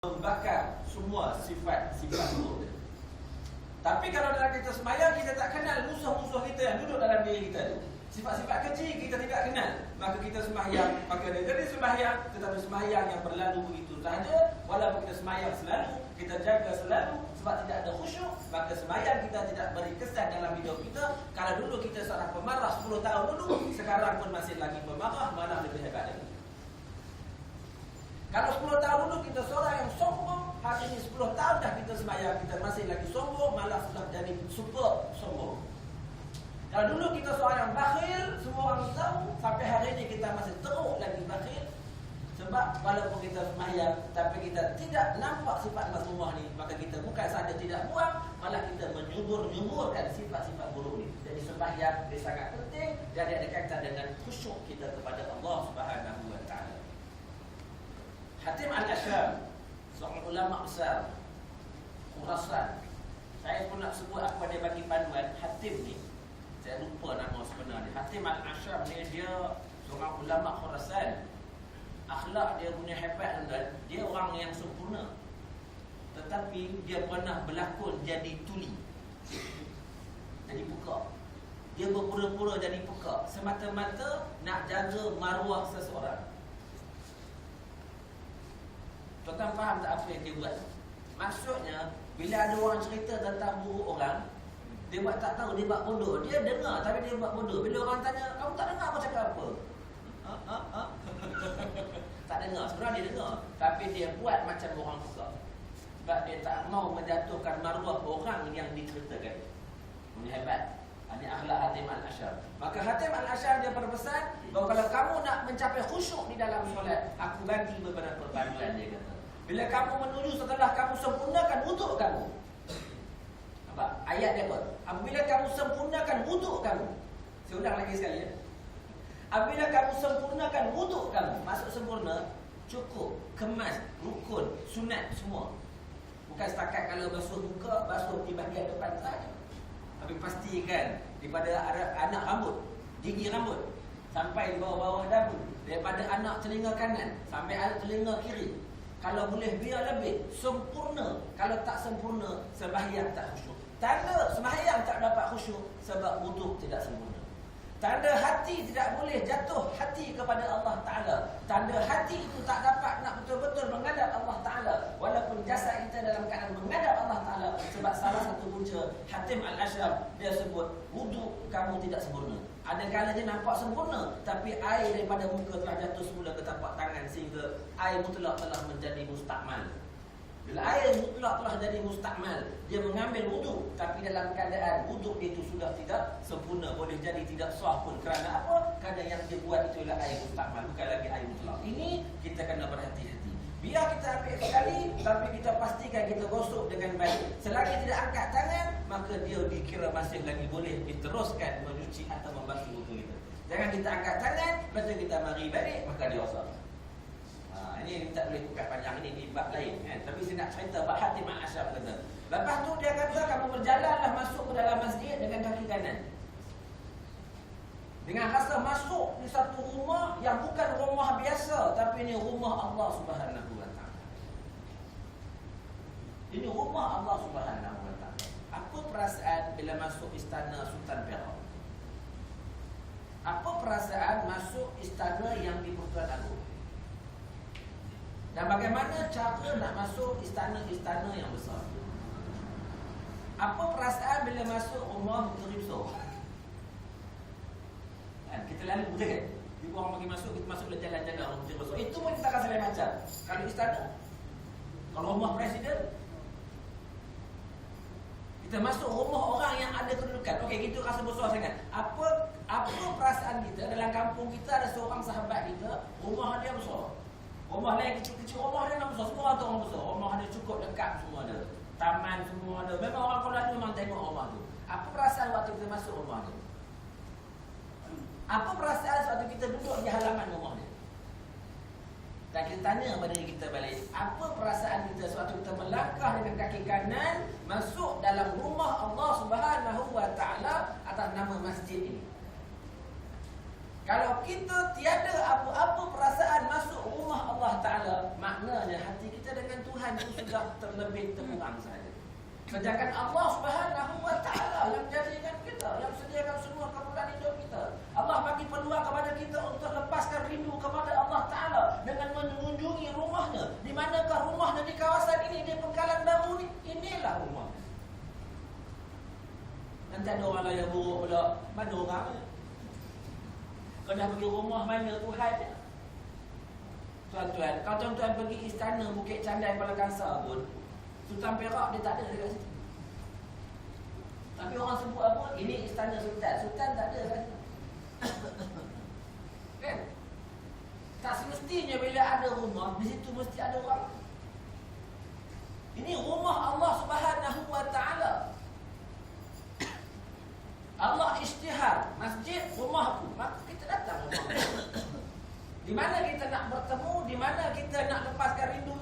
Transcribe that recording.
membakar semua sifat-sifat buruk dia. Tapi kalau dalam kita sembahyang, kita tak kenal musuh-musuh kita yang duduk dalam diri kita tu. Sifat-sifat kecil kita tidak kenal, maka kita sembahyang, maka dia jadi sembahyang, tetapi sembahyang yang berlalu begitu sahaja. Walaupun kita sembahyang selalu, kita jaga selalu, sebab tidak ada khusyuk, maka sembahyang kita tidak beri kesan dalam hidup kita. Kalau dulu kita seorang pemarah 10 tahun dulu, sekarang pun masih lagi pemarah, malah lebih hebat lagi. Kalau 10 tahun dulu kita seorang yang sombong, hari ini 10 tahun dah kita sembahyang, kita masih lagi sombong, malah sudah jadi super sombong. Kalau dulu kita seorang yang bakhil, semua orang tahu, sampai hari ini kita masih teruk lagi bakhil. Sebab walaupun kita sembahyang, tapi kita tidak nampak sifat mazmumah ni, maka kita bukan sahaja tidak buang, malah kita menyubur-nyuburkan sifat-sifat buruk ni. Jadi sembahyang dia sangat penting, dan dia ada kaitan dengan khusyuk kita kepada Allah Subhanahu wa taala. Hatim Al-Ashram, seorang ulama besar Khurasan. Saya pun nak sebut apa dia bagi panduan. Hatim ni, saya lupa nama sebenar dia. Hatim Al-Ashram ni dia seorang ulama Khurasan. Akhlak dia punya hebat, dan dia orang yang sempurna. Tetapi dia pernah berlakon jadi tuli, jadi peka. Dia berpura-pura jadi peka semata-mata nak jaga maruah seseorang. Tuan-tuan faham tak apa yang dia buat? Maksudnya, bila ada orang cerita tentang buruk orang, dia buat tak tahu, dia buat bodoh. Dia dengar tapi dia buat bodoh. Bila orang tanya, kamu tak dengar aku cakap apa? Tak dengar. Sebenarnya dia dengar, tapi dia buat macam orang peka. Sebab dia tak mau menjatuhkan maruah orang yang diceritakan. Ini hebat. Ini akhlak Hatim Al-Ashram. Maka Hatim Al-Ashram dia berpesan bahawa kalau kamu nak mencapai khusyuk di dalam solat, aku ganti beberapa perpanduan, dia kata. Bila kamu menuju setelah kamu sempurnakan wuduk kamu. Apa? Ayat dia apa? Apabila kamu sempurnakan wuduk kamu. Saya ulang lagi sekali ya. Apabila kamu sempurnakan wuduk kamu, maksud sempurna, cukup, kemas, rukun, sunat semua. Bukan setakat kalau basuh muka, basuh di bahagian depan saja. Tapi pastikan daripada anak rambut, gigi rambut, sampai di bawah-bawah dagu, daripada anak telinga kanan sampai anak telinga kiri. Kalau boleh biar lebih sempurna. Kalau tak sempurna, sembahyang tak khusyuk. Tanda sembahyang tak dapat khusyuk sebab wuduk tidak sempurna. Tanda hati tidak boleh jatuh hati kepada Allah Ta'ala. Tanda hati itu tak dapat nak betul-betul menghadap Allah Ta'ala, walaupun jasad kita dalam keadaan menghadap Allah Ta'ala. Sebab salah satu punca Hatim Al-Ashram, dia sebut wuduk kamu tidak sempurna. Ada kalanya nampak sempurna, tapi air daripada muka telah jatuh semula ke tapak tangan, sehingga air mutlak telah menjadi mustakmal. Bila air mutlak telah jadi mustakmal, dia mengambil wuduk, tapi dalam keadaan wuduk itu sudah tidak sempurna, boleh jadi tidak sah pun. Kerana apa? Kerana yang dia buat itu adalah air mustakmal, bukan lagi air mutlak. Ini kita kena berhati-hati. Biar kita ambil sekali, tapi kita pastikan kita gosok dengan baik. Selagi tidak angkat tangan, maka dia dikira masih lagi boleh diteruskan mencuci atau membasuh wuduk kita. Jangan kita angkat tangan, lepas tu kita mari balik, maka dia rosak. Ini tak boleh tukar panjang, ini di bab lain kan? Tapi saya nak cerita bab Hatim Al-Ashram kata. Lepas tu dia kata, kamu berjalanlah masuk ke dalam masjid dengan kaki kanan, dengan rasa masuk di satu rumah yang bukan rumah biasa, tapi ini rumah Allah Subhanahu wa taala. Ini rumah Allah Subhanahu wa taala. Apa perasaan bila masuk istana Sultan Perak? Apa perasaan masuk istana yang di Pertuan Agong? Dan bagaimana cara nak masuk istana-istana yang besar? Apa perasaan bila masuk rumah Menteri Besar? Kita lalu betul kan? Bila orang bagi masuk, kita masuk ke jalan-jalan orang Menteri Besar. Itu pun kita rasa lain macam. Kalau istana, kalau rumah presiden, kita masuk rumah orang yang ada kedudukan. Okey, kita rasa besar sangat. Apa perasaan kita dalam kampung kita ada seorang sahabat kita, rumah dia besar. Rumah lain kecil-kecil, rumah dia memang besar. Semua orang tu orang besar. Rumah dia cukup dekat, semua ada. Taman semua ada. Memang orang kalau lalu memang tengok rumah tu. Apa perasaan waktu kita masuk rumah tu? Apa perasaan waktu kita duduk di halaman rumah dia? Dan kita tanya pada diri kita balik, apa perasaan kita sewaktu kita melangkah dengan kaki kanan masuk dalam rumah Allah Subhanahu wa taala atas nama masjid ini? Kalau kita tiada apa-apa perasaan masuk rumah Allah Ta'ala, maknanya hati kita dengan Tuhan itu sudah terlebih terkurang saja. Sedangkan Allah Subhanahu Wa Ta'ala yang jadikan kita, yang sediakan semua keperluan hidup kita. Allah bagi peluang kepada kita untuk lepaskan rindu kepada Allah Ta'ala dengan mengunjungi rumahnya. Di manakah rumahnya? Di kawasan ini, di Pengkalan Baru ni. Inilah rumah. Nanti ada orang lain buruk pula. Mana orangnya? Kau dah pergi rumah mana Tuhan? Tuan-tuan, kalau tuan-tuan pergi istana Bukit Candai Kuala Kangsar pun, Sultan Perak dia tak ada dekat situ. Tapi orang sebut apa? Ini istana Sultan. Sultan tak ada dekat situ. Kan? Tak semestinya bila ada rumah, di situ mesti ada orang. Ini rumah Allah Subhanahu Wa Ta'ala. Allah isytihar, masjid rumahku, maka kita datang rumah. Di mana kita nak bertemu, di mana kita nak lepaskan rindu